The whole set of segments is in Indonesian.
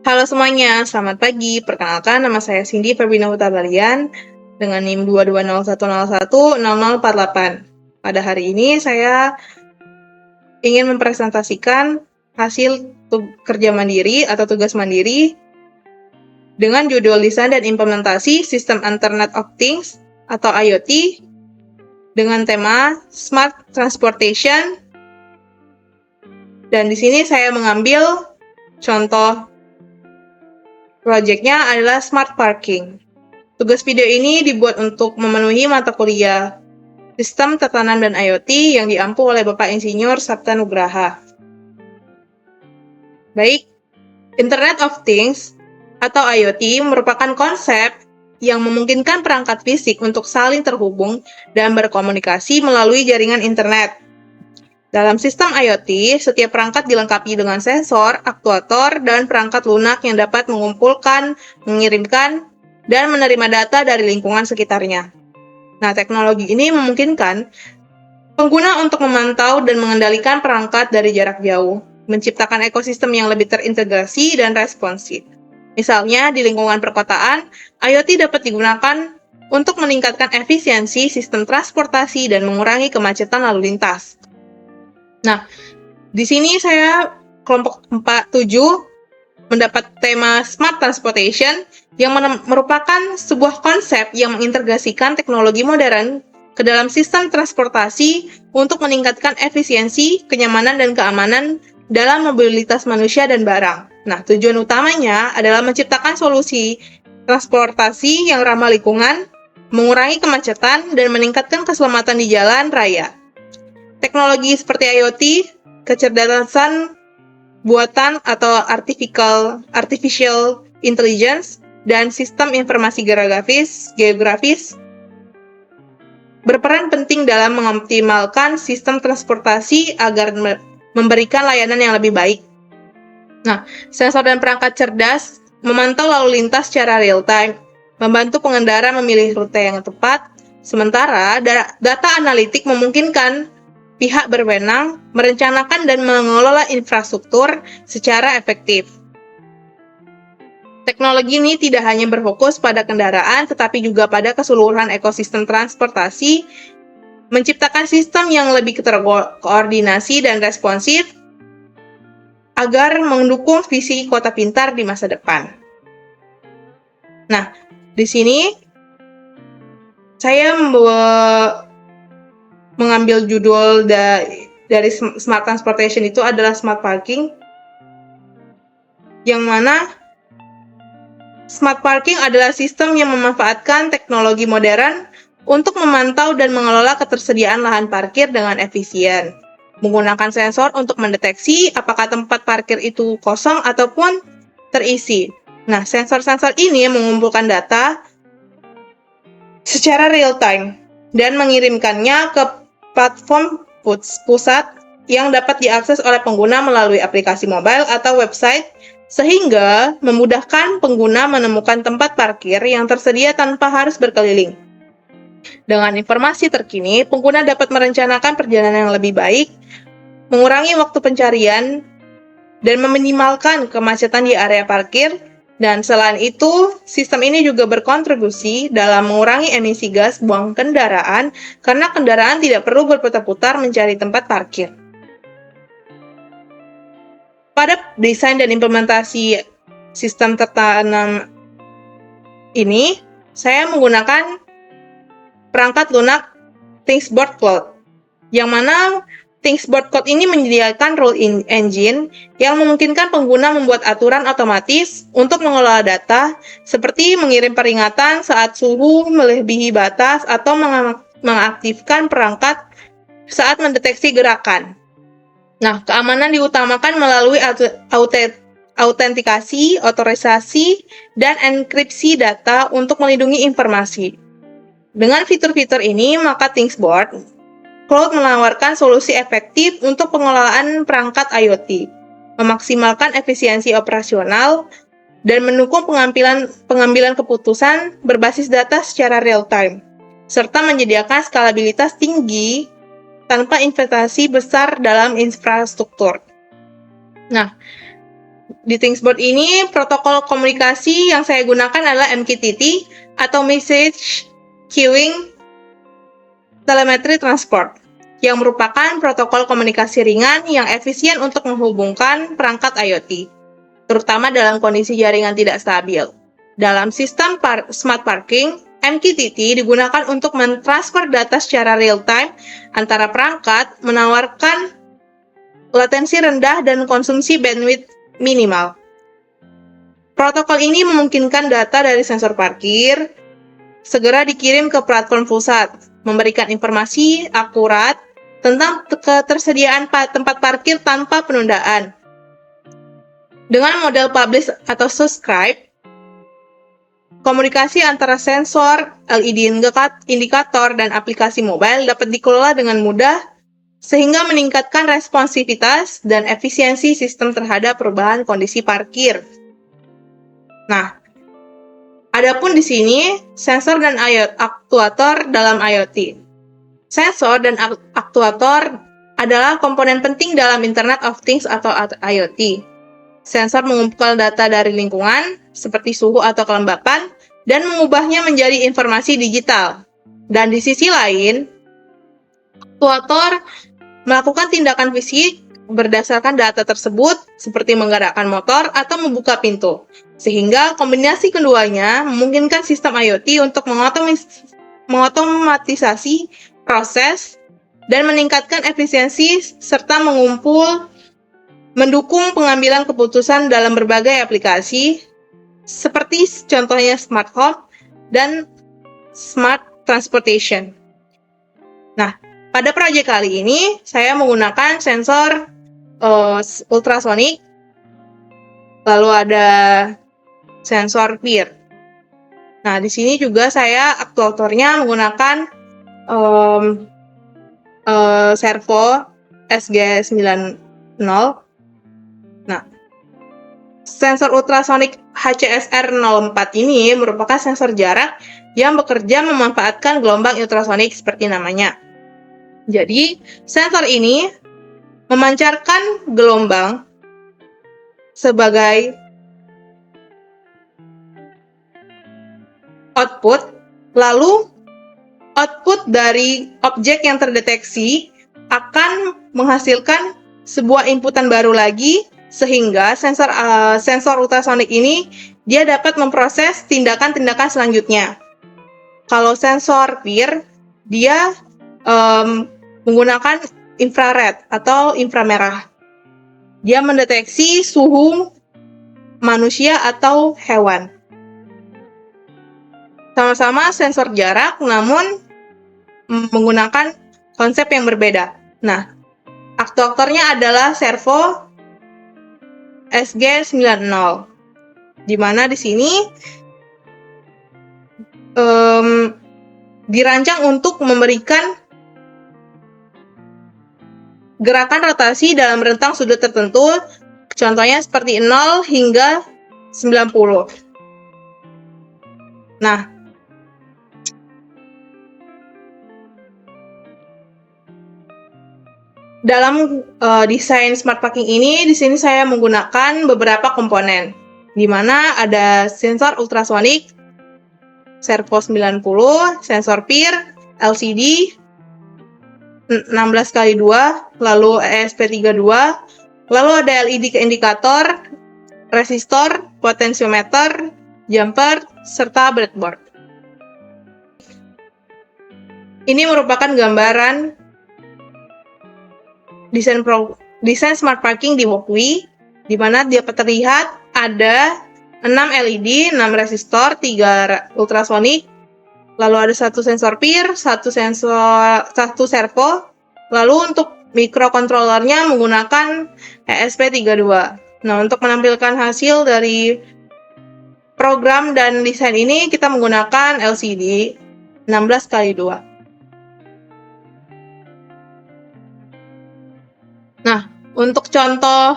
Halo semuanya, selamat pagi. Perkenalkan, nama saya Cindy Ferbina Hutabalian dengan NIM 2201010048. Pada hari ini saya ingin mempresentasikan hasil kerja mandiri atau tugas mandiri dengan judul Desain dan Implementasi Sistem Internet of Things atau IoT dengan tema Smart Transportation. Dan di sini saya mengambil contoh proyeknya adalah Smart Parking. Tugas video ini dibuat untuk memenuhi mata kuliah Sistem Tatanan dan IoT yang diampu oleh Bapak Insinyur Sabta Nugraha. Baik, Internet of Things atau IoT merupakan konsep yang memungkinkan perangkat fisik untuk saling terhubung dan berkomunikasi melalui jaringan internet. Dalam sistem IoT, setiap perangkat dilengkapi dengan sensor, aktuator, dan perangkat lunak yang dapat mengumpulkan, mengirimkan, dan menerima data dari lingkungan sekitarnya. Nah, teknologi ini memungkinkan pengguna untuk memantau dan mengendalikan perangkat dari jarak jauh, menciptakan ekosistem yang lebih terintegrasi dan responsif. Misalnya, di lingkungan perkotaan, IoT dapat digunakan untuk meningkatkan efisiensi sistem transportasi dan mengurangi kemacetan lalu lintas. Nah, di sini saya kelompok 7 mendapat tema Smart Transportation yang merupakan sebuah konsep yang mengintegrasikan teknologi modern ke dalam sistem transportasi untuk meningkatkan efisiensi, kenyamanan, dan keamanan dalam mobilitas manusia dan barang. Nah, tujuan utamanya adalah menciptakan solusi transportasi yang ramah lingkungan, mengurangi kemacetan, dan meningkatkan keselamatan di jalan raya. Teknologi seperti IoT, kecerdasan buatan atau artificial intelligence, dan sistem informasi geografis berperan penting dalam mengoptimalkan sistem transportasi agar memberikan layanan yang lebih baik. Nah, sensor dan perangkat cerdas memantau lalu lintas secara real-time, membantu pengendara memilih rute yang tepat, sementara data analitik memungkinkan pihak berwenang merencanakan dan mengelola infrastruktur secara efektif. Teknologi ini tidak hanya berfokus pada kendaraan, tetapi juga pada keseluruhan ekosistem transportasi, menciptakan sistem yang lebih terkoordinasi dan responsif agar mendukung visi kota pintar di masa depan. Nah, di sini saya mengambil judul dari Smart Transportation itu adalah Smart Parking, yang mana Smart Parking adalah sistem yang memanfaatkan teknologi modern untuk memantau dan mengelola ketersediaan lahan parkir dengan efisien, menggunakan sensor untuk mendeteksi apakah tempat parkir itu kosong ataupun terisi. Nah, sensor-sensor ini mengumpulkan data secara real-time dan mengirimkannya ke platform pusat yang dapat diakses oleh pengguna melalui aplikasi mobile atau website, sehingga memudahkan pengguna menemukan tempat parkir yang tersedia tanpa harus berkeliling. Dengan informasi terkini, pengguna dapat merencanakan perjalanan yang lebih baik, mengurangi waktu pencarian, dan meminimalkan kemacetan di area parkir. Dan selain itu, sistem ini juga berkontribusi dalam mengurangi emisi gas buang kendaraan karena kendaraan tidak perlu berputar-putar mencari tempat parkir. Pada desain dan implementasi sistem tertanam ini, saya menggunakan perangkat lunak ThingsBoard Cloud, yang mana ThingsBoard Cloud ini menyediakan rule engine yang memungkinkan pengguna membuat aturan otomatis untuk mengelola data, seperti mengirim peringatan saat suhu melebihi batas atau mengaktifkan perangkat saat mendeteksi gerakan. Nah, keamanan diutamakan melalui autentikasi, otorisasi, dan enkripsi data untuk melindungi informasi. Dengan fitur-fitur ini, maka ThingsBoard Cloud menawarkan solusi efektif untuk pengelolaan perangkat IoT, memaksimalkan efisiensi operasional, dan mendukung pengambilan keputusan berbasis data secara real-time, serta menyediakan skalabilitas tinggi tanpa investasi besar dalam infrastruktur. Nah, Di Thingsboard ini, protokol komunikasi yang saya gunakan adalah MQTT atau Message Queuing Telemetry Transport, yang merupakan protokol komunikasi ringan yang efisien untuk menghubungkan perangkat IoT, terutama dalam kondisi jaringan tidak stabil. Dalam sistem smart parking, MQTT digunakan untuk mentransfer data secara real-time antara perangkat, menawarkan latensi rendah dan konsumsi bandwidth minimal. Protokol ini memungkinkan data dari sensor parkir segera dikirim ke platform pusat, memberikan informasi akurat tentang ketersediaan tempat parkir tanpa penundaan. Dengan model publish atau subscribe, komunikasi antara sensor, LED indikator, dan aplikasi mobile dapat dikelola dengan mudah sehingga meningkatkan responsivitas dan efisiensi sistem terhadap perubahan kondisi parkir. Nah, adapun di sini sensor dan aktuator dalam IoT. Sensor dan aktuator adalah komponen penting dalam Internet of Things atau IoT. Sensor mengumpulkan data dari lingkungan, seperti suhu atau kelembapan, dan mengubahnya menjadi informasi digital. Dan di sisi lain, aktuator melakukan tindakan fisik berdasarkan data tersebut, seperti menggerakkan motor atau membuka pintu. Sehingga kombinasi keduanya memungkinkan sistem IoT untuk mengotomatisasi proses dan meningkatkan efisiensi serta mendukung pengambilan keputusan dalam berbagai aplikasi, seperti contohnya smart home dan smart transportation. Nah, pada proyek kali ini, saya menggunakan sensor ultrasonic, lalu ada sensor PIR. Nah, di sini juga saya aktuatornya menggunakan servo SG90. Nah, sensor ultrasonic HCSR04 ini merupakan sensor jarak yang bekerja memanfaatkan gelombang ultrasonik seperti namanya. Jadi, sensor ini memancarkan gelombang sebagai output, lalu output dari objek yang terdeteksi akan menghasilkan sebuah inputan baru lagi, sehingga sensor ultrasonik ini dia dapat memproses tindakan-tindakan selanjutnya. Kalau sensor PIR, dia menggunakan infrared atau inframerah. Dia mendeteksi suhu manusia atau hewan. Sama-sama sensor jarak, namun menggunakan konsep yang berbeda. Nah, aktuatornya adalah servo SG90, di mana di sini dirancang untuk memberikan gerakan rotasi dalam rentang sudut tertentu, contohnya seperti 0 hingga 90. Nah, dalam desain smart parking ini, di sini saya menggunakan beberapa komponen, di mana ada sensor ultrasonik, servo 90, sensor PIR, LCD 16x2, lalu ESP32, lalu ada LED indikator, resistor, potensiometer, jumper, serta breadboard. Ini merupakan gambaran desain smart parking di Walkway, di mana dapat terlihat ada 6 LED, 6 resistor, 3 ultrasonik, lalu ada 1 sensor PIR, 1 servo, lalu untuk microcontrollernya menggunakan ESP32. Nah, untuk menampilkan hasil dari program dan desain ini, kita menggunakan LCD 16x2. Nah, untuk contoh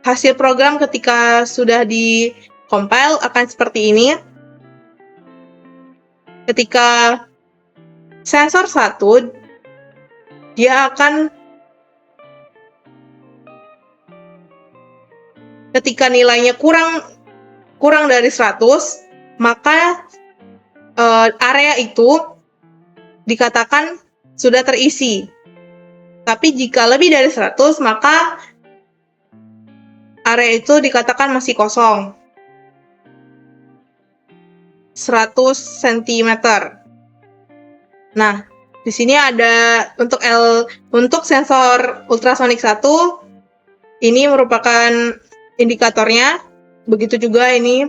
hasil program ketika sudah di-compile akan seperti ini. Ketika sensor 1, dia akan ketika nilainya kurang dari 100, maka area itu dikatakan sudah terisi. Tapi jika lebih dari 100, maka area itu dikatakan masih kosong. 100 cm. Nah, di sini ada untuk sensor ultrasonik 1, ini merupakan indikatornya. Begitu juga ini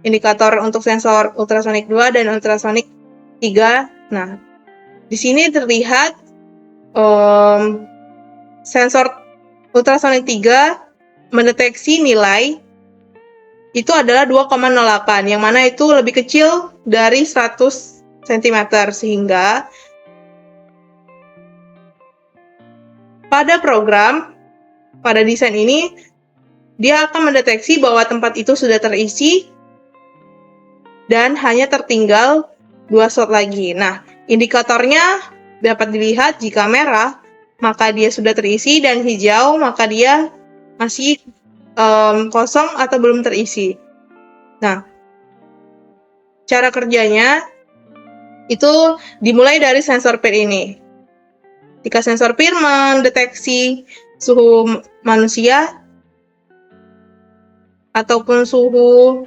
indikator untuk sensor ultrasonik 2 dan ultrasonik 3. Nah, di sini terlihat sensor ultrasonik 3 mendeteksi nilai itu adalah 2,08, yang mana itu lebih kecil dari 100 cm, sehingga pada desain ini dia akan mendeteksi bahwa tempat itu sudah terisi dan hanya tertinggal 2 slot lagi. Nah, indikatornya dapat dilihat jika merah maka dia sudah terisi, dan hijau maka dia masih kosong atau belum terisi. Nah, cara kerjanya itu dimulai dari sensor PIR ini. Jika sensor PIR mendeteksi suhu manusia ataupun suhu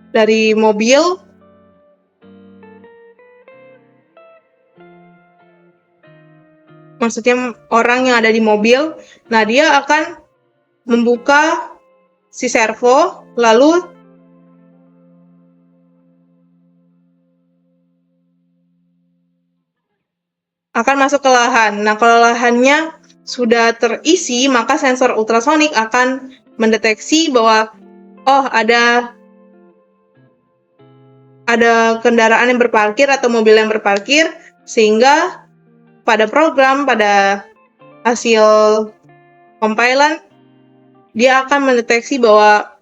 dari mobil, maksudnya orang yang ada di mobil, nah dia akan membuka si servo, lalu akan masuk ke lahan. Nah, kalau lahannya sudah terisi, maka sensor ultrasonik akan mendeteksi bahwa ada kendaraan yang berparkir atau mobil yang berparkir, sehingga pada hasil compilan dia akan mendeteksi bahwa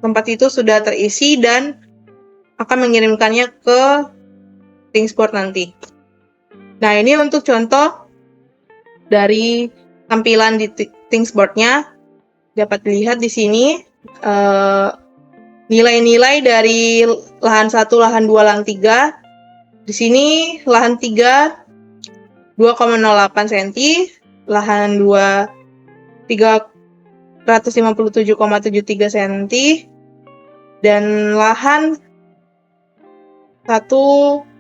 tempat itu sudah terisi dan akan mengirimkannya ke ThingSpot nanti. Nah, ini untuk contoh dari tampilan di ThingSpot-nya. Dapat dilihat di sini nilai-nilai dari lahan 1, lahan 2, lahan 3. Di sini lahan 3 2,08 cm, lahan 2 357,73 cm, dan lahan 1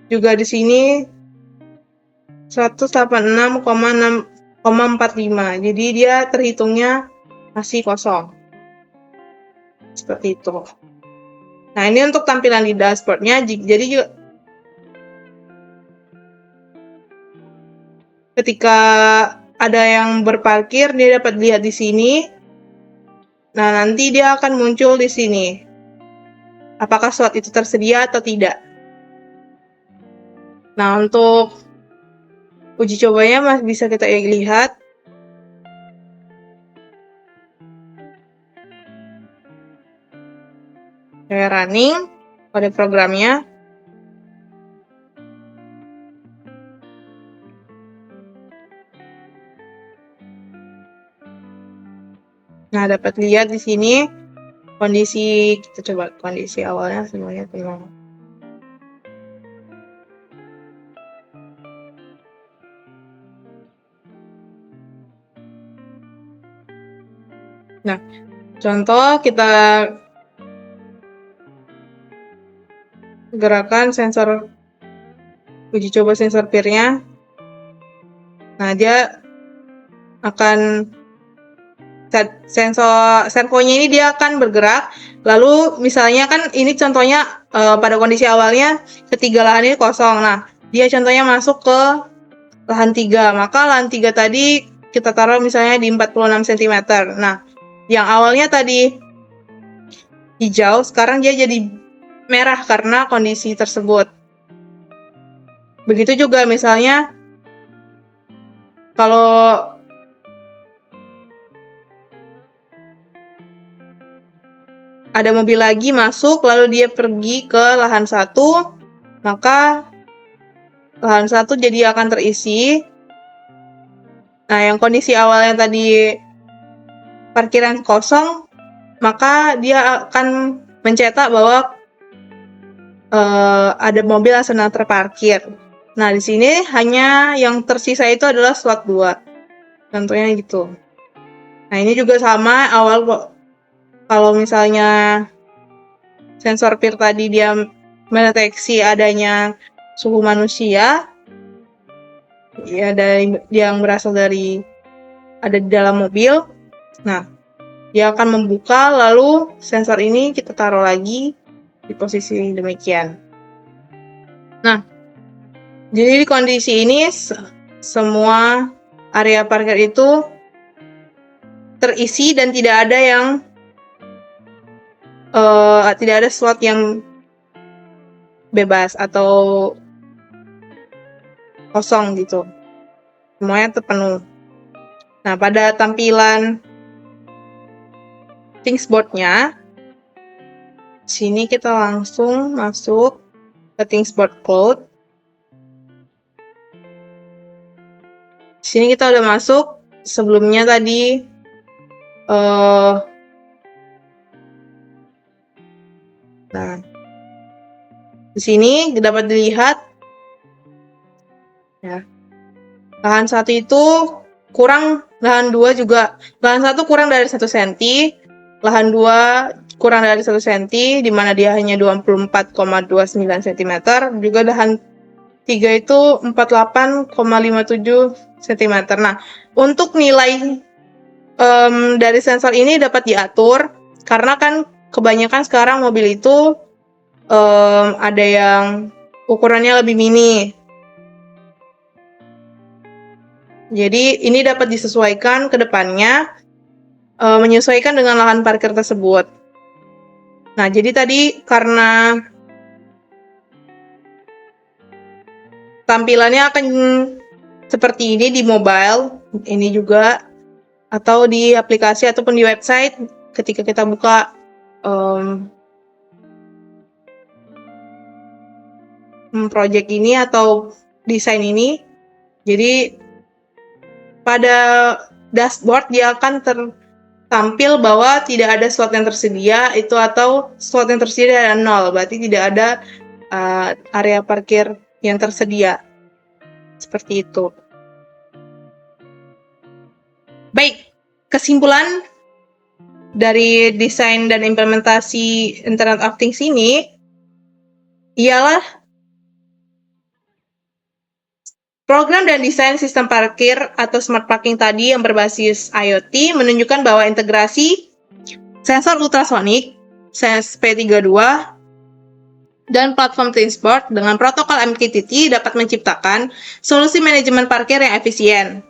juga di sini 186,45. Jadi dia terhitungnya masih kosong. Seperti itu. Nah, ini untuk tampilan di dashboard-nya. Jadi juga ketika ada yang berparkir, dia dapat lihat di sini. Nah, nanti dia akan muncul di sini. Apakah slot itu tersedia atau tidak. Nah, untuk uji cobanya masih bisa kita lihat. Saya running pada programnya. Nah, dapat lihat di sini kondisi, kita coba kondisi awalnya semuanya tenang. Nah, contoh kita gerakan sensor, uji coba sensor PIR-nya. Nah, dia akan servonya ini dia akan bergerak. Lalu misalnya kan ini contohnya pada kondisi awalnya ketiga lahan ini kosong. Nah, dia contohnya masuk ke lahan 3. Maka lahan 3 tadi kita taruh misalnya di 46 cm. Nah, yang awalnya tadi hijau, sekarang dia jadi merah karena kondisi tersebut. Begitu juga misalnya kalau ada mobil lagi masuk, lalu dia pergi ke lahan 1, maka lahan 1 jadi akan terisi. Nah, yang kondisi awalnya tadi parkiran kosong, maka dia akan mencetak bahwa ada mobil yang sedang terparkir. Nah, di sini hanya yang tersisa itu adalah slot 2. Contohnya gitu. Nah, ini juga sama awal kalau misalnya sensor PIR tadi dia mendeteksi adanya suhu manusia ya dari yang berasal dari ada di dalam mobil. Nah, dia akan membuka, lalu sensor ini kita taruh lagi di posisi demikian. Nah, jadi di kondisi ini semua area parkir itu terisi dan tidak ada yang tidak ada slot yang bebas atau kosong gitu. Semuanya terpenuh. Nah, pada tampilan Thingsboard-nya, sini kita langsung masuk ke Thingsboard Cloud. Sini kita udah masuk. Sebelumnya tadi nah, di sini dapat dilihat ya, lahan 1 itu kurang, lahan 2 juga, lahan 1 kurang dari 1 cm, lahan 2 kurang dari 1 cm, di mana dia hanya 24,29 cm, juga lahan 3 itu 48,57 cm. Nah, untuk nilai dari sensor ini dapat diatur, karena kan kebanyakan sekarang mobil itu ada yang ukurannya lebih mini. Jadi ini dapat disesuaikan ke depannya, menyesuaikan dengan lahan parkir tersebut. Nah, jadi tadi karena tampilannya akan seperti ini di mobile, ini juga, atau di aplikasi ataupun di website ketika kita buka project ini atau desain ini. Jadi pada dashboard dia akan tertampil bahwa tidak ada slot yang tersedia itu, atau slot yang tersedia ada 0, berarti tidak ada area parkir yang tersedia. Seperti itu. Baik, kesimpulan dari desain dan implementasi Internet of Things ini ialah program dan desain sistem parkir atau smart parking tadi yang berbasis IoT menunjukkan bahwa integrasi sensor ultrasonik, SENS-P32, dan platform Thingsboard dengan protokol MQTT dapat menciptakan solusi manajemen parkir yang efisien.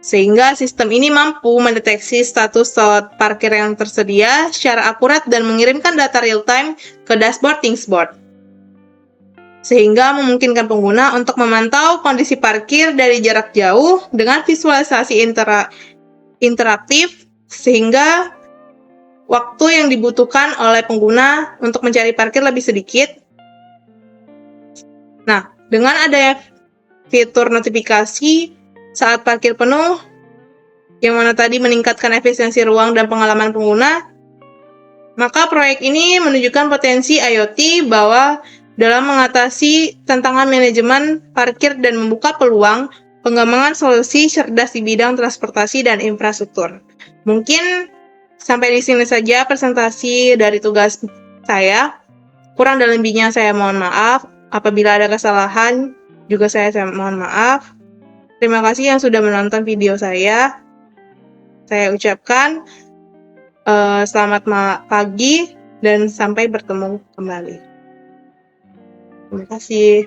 Sehingga sistem ini mampu mendeteksi status slot parkir yang tersedia secara akurat dan mengirimkan data real-time ke dashboard Thingsboard. Sehingga memungkinkan pengguna untuk memantau kondisi parkir dari jarak jauh dengan visualisasi interaktif, sehingga waktu yang dibutuhkan oleh pengguna untuk mencari parkir lebih sedikit. Nah, dengan adanya fitur notifikasi saat parkir penuh, yang mana tadi meningkatkan efisiensi ruang dan pengalaman pengguna, maka proyek ini menunjukkan potensi IoT bahwa dalam mengatasi tantangan manajemen parkir dan membuka peluang pengembangan solusi cerdas di bidang transportasi dan infrastruktur. Mungkin sampai di sini saja presentasi dari tugas saya. Kurang dan lebihnya saya mohon maaf. Apabila ada kesalahan, juga saya mohon maaf. Terima kasih yang sudah menonton video saya. Saya ucapkan selamat pagi dan sampai bertemu kembali. Terima kasih.